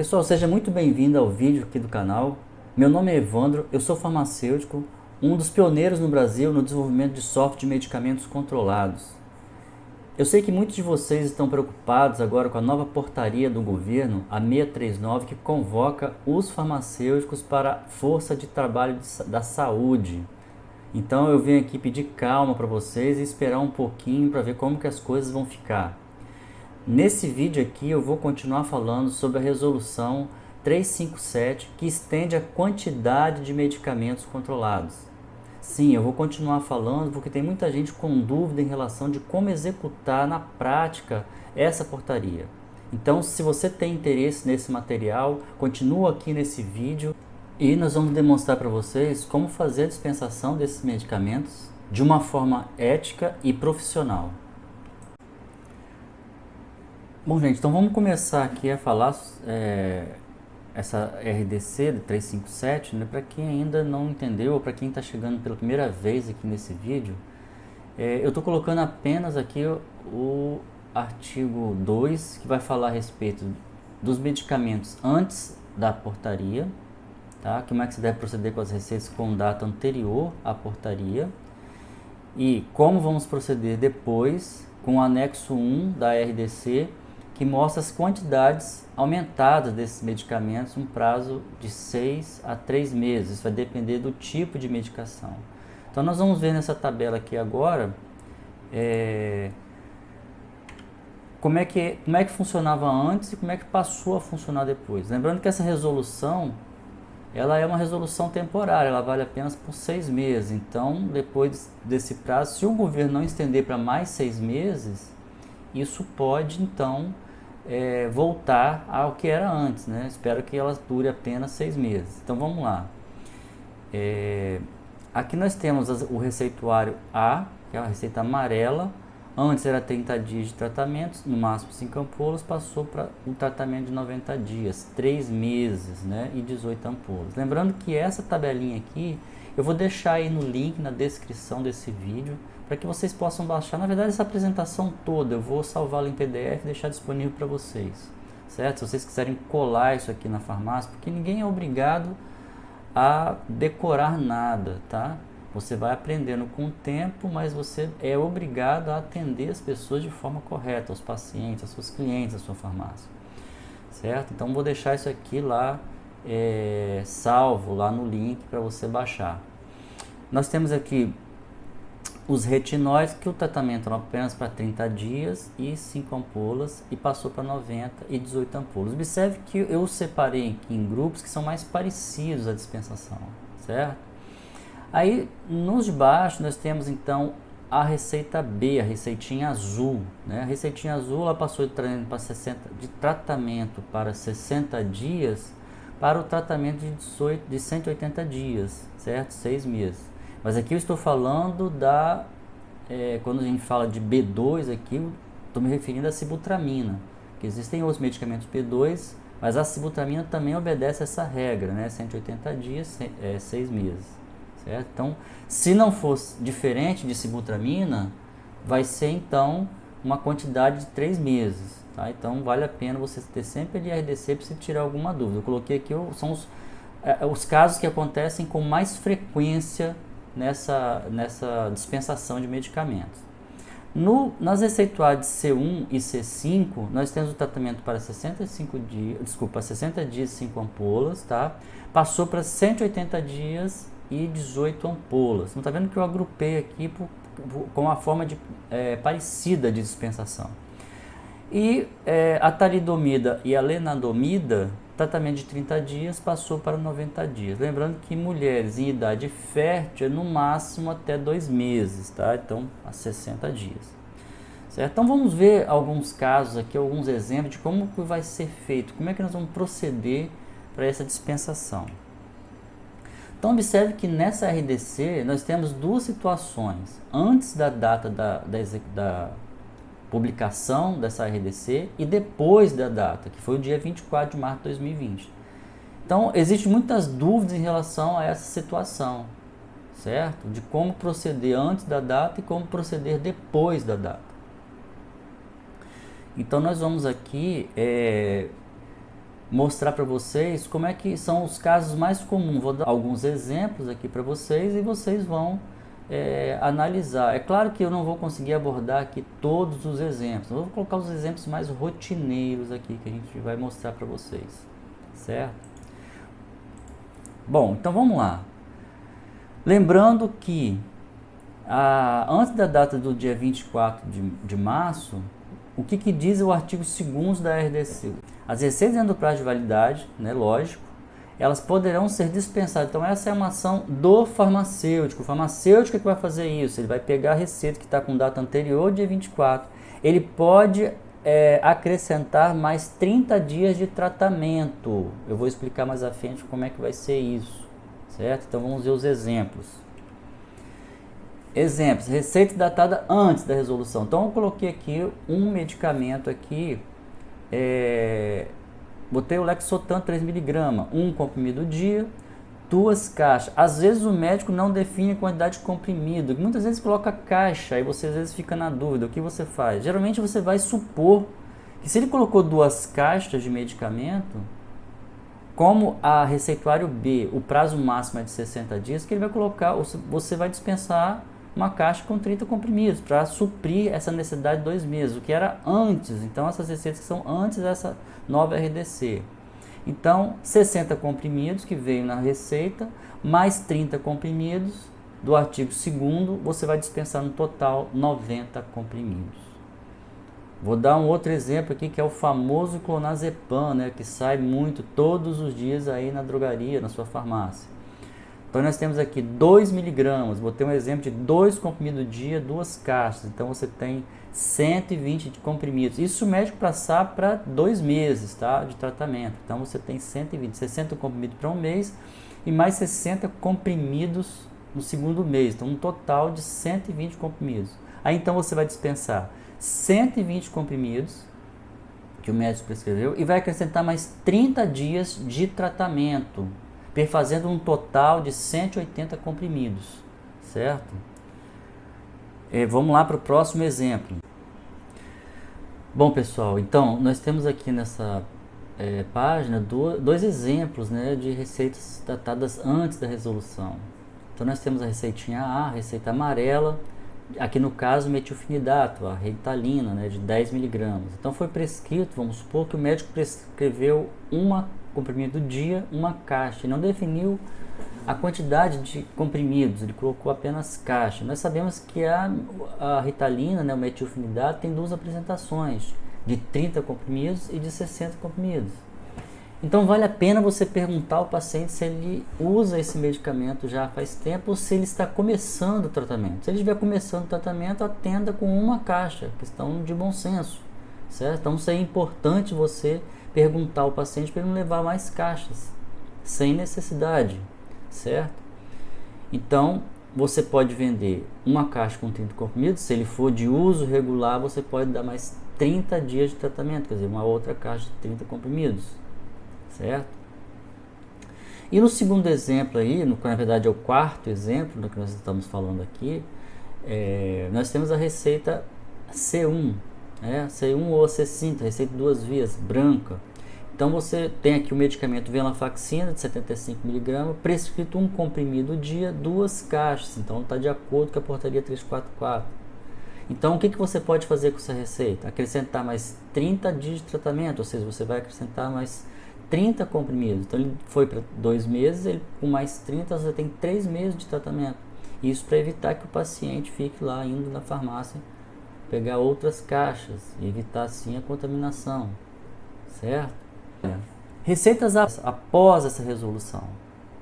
Pessoal, seja muito bem-vindo ao vídeo aqui do canal. Meu nome é Evandro, eu sou farmacêutico, um dos pioneiros no Brasil no desenvolvimento de software de medicamentos controlados. Eu sei que muitos de vocês estão preocupados agora com a nova portaria do governo, a 639, que convoca os farmacêuticos para a força de trabalho da saúde. Então eu venho aqui pedir calma para vocês e esperar um pouquinho para ver como que as coisas vão ficar. Nesse vídeo aqui eu vou continuar falando sobre a resolução 357, que estende a quantidade de medicamentos controlados. Sim, eu vou continuar falando porque tem muita gente com dúvida em relação de como executar na prática essa portaria. Então, se você tem interesse nesse material, continua aqui nesse vídeo e nós vamos demonstrar para vocês como fazer a dispensação desses medicamentos de uma forma ética e profissional. Bom, gente, então vamos começar aqui a falar essa RDC de 357, né, para quem ainda não entendeu ou para quem está chegando pela primeira vez aqui nesse vídeo. Eu estou colocando apenas aqui o artigo 2, que vai falar a respeito dos medicamentos antes da portaria, tá? Como é que você deve proceder com as receitas com data anterior à portaria, e como vamos proceder depois com o anexo 1 da RDC, que mostra as quantidades aumentadas desses medicamentos um prazo de 6 a 3 meses. Isso vai depender do tipo de medicação. Então nós vamos ver nessa tabela aqui agora como é que funcionava antes e como é que passou a funcionar depois. Lembrando que essa resolução ela é uma resolução temporária, ela vale apenas por 6 meses. Então, depois desse prazo, se o governo não estender para mais 6 meses, isso pode então voltar ao que era antes, né? Espero que ela dure apenas 6 meses. Então vamos lá. Aqui nós temos o receituário A, que é a receita amarela. Antes era 30 dias de tratamento, no máximo 5 ampolas, passou para um tratamento de 90 dias, 3 meses, né? E 18 ampolas. Lembrando que essa tabelinha aqui, eu vou deixar aí no link na descrição desse vídeo, para que vocês possam baixar. Na verdade, essa apresentação toda eu vou salvá-la em PDF e deixar disponível para vocês, certo? Se vocês quiserem colar isso aqui na farmácia, porque ninguém é obrigado a decorar nada, tá? Você vai aprendendo com o tempo, mas você é obrigado a atender as pessoas de forma correta, os pacientes, os seus clientes da sua farmácia, certo? Então vou deixar isso aqui lá salvo lá no link para você baixar. Nós temos aqui os retinóis, que o tratamento era apenas para 30 dias e 5 ampolas, e passou para 90 e 18 ampolas. Observe que eu separei aqui em grupos que são mais parecidos à dispensação, certo? Aí, nos de baixo, nós temos então a receita B, a receitinha azul, né? A receitinha azul ela passou de tratamento para 60 dias para o tratamento de 180 dias, certo? 6 meses. Mas aqui eu estou falando quando a gente fala de B2 aqui, estou me referindo à sibutramina, que existem outros medicamentos B2, mas a sibutramina também obedece essa regra, né? 180 dias, 6 meses. Certo? Então, se não fosse diferente de sibutramina, vai ser então uma quantidade de 3 meses. Tá? Então, vale a pena você ter sempre a RDC para você tirar alguma dúvida. Eu coloquei aqui, são os casos que acontecem com mais frequência nessa dispensação de medicamentos. Nas receituários C1 e C5, nós temos o tratamento para 60 dias e 5 ampolas, tá? Passou para 180 dias e 18 ampolas. Não está vendo que eu agrupei aqui com uma forma parecida de dispensação. E a talidomida e a lenalidomida, tratamento de 30 dias, passou para 90 dias. Lembrando que mulheres em idade fértil, no máximo até 2 meses, tá? Então, a 60 dias. Certo? Então, vamos ver alguns casos aqui, alguns exemplos de como que vai ser feito, como é que nós vamos proceder para essa dispensação. Então, observe que nessa RDC nós temos duas situações, antes da data da publicação dessa RDC e depois da data, que foi o dia 24 de março de 2020. Então, existem muitas dúvidas em relação a essa situação, certo? De como proceder antes da data e como proceder depois da data. Então, nós vamos aqui mostrar para vocês como é que são os casos mais comuns. Vou dar alguns exemplos aqui para vocês e vocês vão analisar. É claro que eu não vou conseguir abordar aqui todos os exemplos. Eu vou colocar os exemplos mais rotineiros aqui que a gente vai mostrar para vocês, certo? Bom, então vamos lá. Lembrando que antes da data do dia 24 de março, o que diz o artigo 2º da RDC? As receitas dentro do prazo de validade, né, lógico, elas poderão ser dispensadas. Então essa é uma ação do farmacêutico. O farmacêutico é que vai fazer isso. Ele vai pegar a receita que está com data anterior ao dia 24. Ele pode acrescentar mais 30 dias de tratamento. Eu vou explicar mais à frente como é que vai ser isso, certo? Então vamos ver os exemplos. Exemplos, receita datada antes da resolução. Então eu coloquei aqui um medicamento aqui, botei o Lexotan 3mg, um comprimido dia, 2 caixas. Às vezes o médico não define a quantidade de comprimido, muitas vezes coloca caixa, aí você às vezes fica na dúvida, o que você faz? Geralmente você vai supor que se ele colocou 2 caixas de medicamento, como a receituário B, o prazo máximo é de 60 dias, que ele vai colocar, você vai dispensar uma caixa com 30 comprimidos para suprir essa necessidade de 2 meses, o que era antes. Então essas receitas que são antes dessa nova RDC. Então 60 comprimidos que veio na receita, mais 30 comprimidos do artigo 2º, você vai dispensar no total 90 comprimidos. Vou dar um outro exemplo aqui, que é o famoso clonazepam, né, que sai muito todos os dias aí na drogaria, na sua farmácia. Então nós temos aqui 2 mg, botei um exemplo de 2 comprimidos dia, 2 caixas. Então você tem 120 de comprimidos. Isso o médico passar para 2 meses, tá, de tratamento. Então você tem 120, 60 comprimidos para um mês e mais 60 comprimidos no segundo mês. Então um total de 120 comprimidos. Aí então você vai dispensar 120 comprimidos que o médico prescreveu e vai acrescentar mais 30 dias de tratamento, fazendo um total de 180 comprimidos, certo? Vamos lá para o próximo exemplo. Bom, pessoal, então nós temos aqui nessa página dois exemplos, né, de receitas datadas antes da resolução. Então nós temos a receitinha A, a receita amarela, aqui no caso metilfenidato, a Ritalina, né, de 10 mg. Então foi prescrito, vamos supor que o médico prescreveu uma comprimido do dia, uma caixa, e não definiu a quantidade de comprimidos, ele colocou apenas caixa. Nós sabemos que a Ritalina, né, o metilfenidato, tem 2 apresentações, de 30 comprimidos e de 60 comprimidos. Então vale a pena você perguntar ao paciente se ele usa esse medicamento já faz tempo ou se ele está começando o tratamento. Se ele estiver começando o tratamento, atenda com uma caixa, questão de bom senso, certo? Então isso é importante você perguntar ao paciente para ele não levar mais caixas, sem necessidade, certo? Então, você pode vender uma caixa com 30 comprimidos, se ele for de uso regular, você pode dar mais 30 dias de tratamento, quer dizer, uma outra caixa de 30 comprimidos, certo? E no segundo exemplo aí, na verdade é o quarto exemplo do que nós estamos falando aqui, nós temos a receita C1, C1 ou C5, receita de 2 vias, branca. Então você tem aqui o medicamento venlafaxina de 75 mg, prescrito um comprimido dia, 2 caixas. Então está de acordo com a portaria 344. Então o que você pode fazer com essa receita? Acrescentar mais 30 dias de tratamento, ou seja, você vai acrescentar mais 30 comprimidos. Então ele foi para 2 meses, com mais 30 você tem 3 meses de tratamento. Isso para evitar que o paciente fique lá indo na farmácia pegar outras caixas e evitar assim a contaminação, certo? Receitas após essa resolução.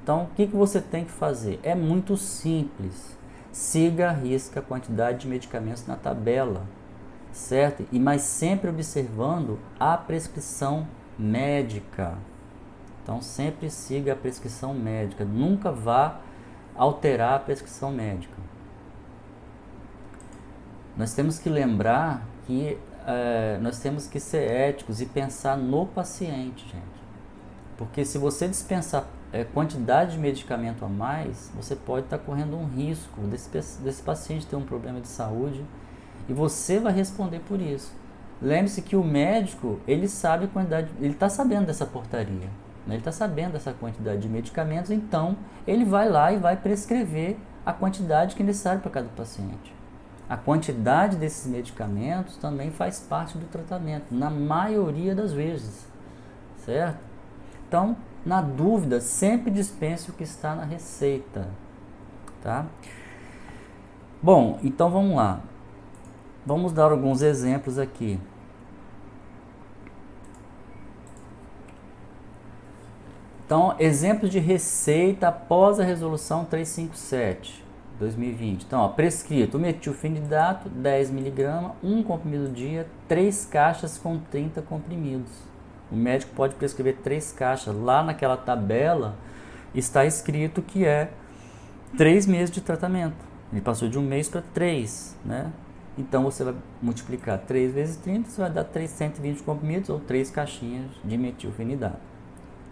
Então, o que você tem que fazer? É muito simples. Siga a risca a quantidade de medicamentos na tabela, certo? Mas sempre observando a prescrição médica. Então, sempre siga a prescrição médica. Nunca vá alterar a prescrição médica. Nós temos que lembrar que nós temos que ser éticos e pensar no paciente, gente. Porque se você dispensar quantidade de medicamento a mais, você pode estar correndo um risco desse paciente ter um problema de saúde e você vai responder por isso. Lembre-se que o médico, ele sabe a quantidade, ele está sabendo dessa portaria, né? Ele está sabendo dessa quantidade de medicamentos, então ele vai lá e vai prescrever a quantidade que é necessária para cada paciente. A quantidade desses medicamentos também faz parte do tratamento, na maioria das vezes, certo? Então, na dúvida, sempre dispense o que está na receita, tá? Bom, então vamos lá. Vamos dar alguns exemplos aqui. Então, exemplos de receita após a resolução 357, 2020. Então, ó, prescrito, metilfenidato, 10 mg, 1 comprimido dia, 3 caixas com 30 comprimidos. O médico pode prescrever 3 caixas. Lá naquela tabela está escrito que é 3 meses de tratamento. Ele passou de 1 mês para 3, né? Então, você vai multiplicar 3 vezes 30, você vai dar 320 comprimidos ou 3 caixinhas de metilfenidato,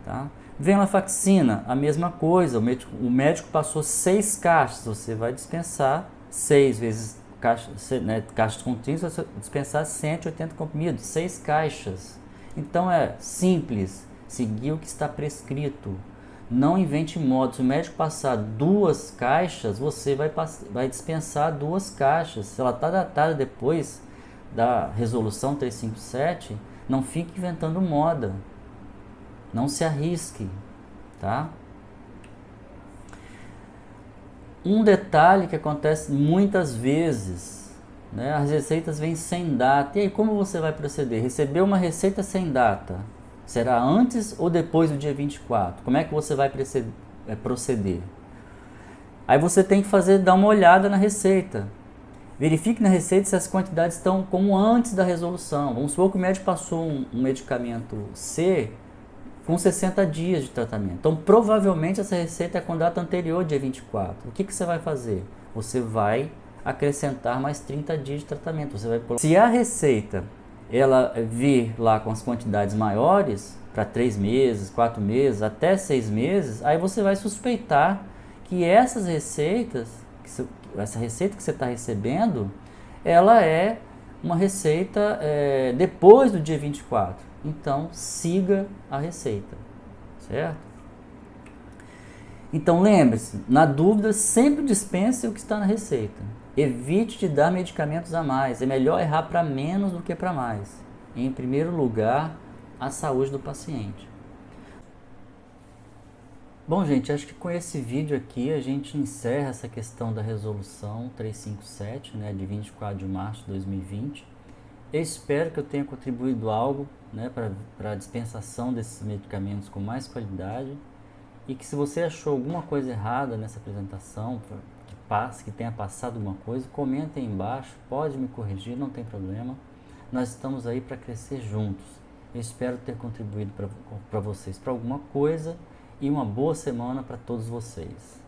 tá? Venlafaxina, a mesma coisa, o médico passou 6 caixas, você vai dispensar 6 vezes caixas com 30, você vai dispensar 180 comprimidos, 6 caixas. Então é simples, seguir o que está prescrito. Não invente modos. Se o médico passar 2 caixas, você vai dispensar 2 caixas. Se ela está datada depois da resolução 357, não fique inventando moda. Não se arrisque, tá? Um detalhe que acontece muitas vezes, né? As receitas vêm sem data. E aí, como você vai proceder? Recebeu uma receita sem data. Será antes ou depois do dia 24? Como é que você vai proceder? Aí você tem que dar uma olhada na receita. Verifique na receita se as quantidades estão como antes da resolução. Vamos supor que o médico passou um medicamento C com 60 dias de tratamento. Então, provavelmente, essa receita é com data anterior, dia 24. O que você vai fazer? Você vai acrescentar mais 30 dias de tratamento. Se a receita ela vir lá com as quantidades maiores, para 3 meses, 4 meses, até 6 meses, aí você vai suspeitar que essa receita que você está recebendo, ela é uma receita depois do dia 24. Então, siga a receita, certo? Então, lembre-se, na dúvida, sempre dispense o que está na receita. Evite de dar medicamentos a mais. É melhor errar para menos do que para mais. Em primeiro lugar, a saúde do paciente. Bom, gente, acho que com esse vídeo aqui a gente encerra essa questão da resolução 357, né, de 24 de março de 2020. Eu espero que eu tenha contribuído algo, né, para a dispensação desses medicamentos com mais qualidade, e que se você achou alguma coisa errada nessa apresentação, que tenha passado alguma coisa, comenta aí embaixo, pode me corrigir, não tem problema. Nós estamos aí para crescer juntos. Eu espero ter contribuído para vocês para alguma coisa, e uma boa semana para todos vocês.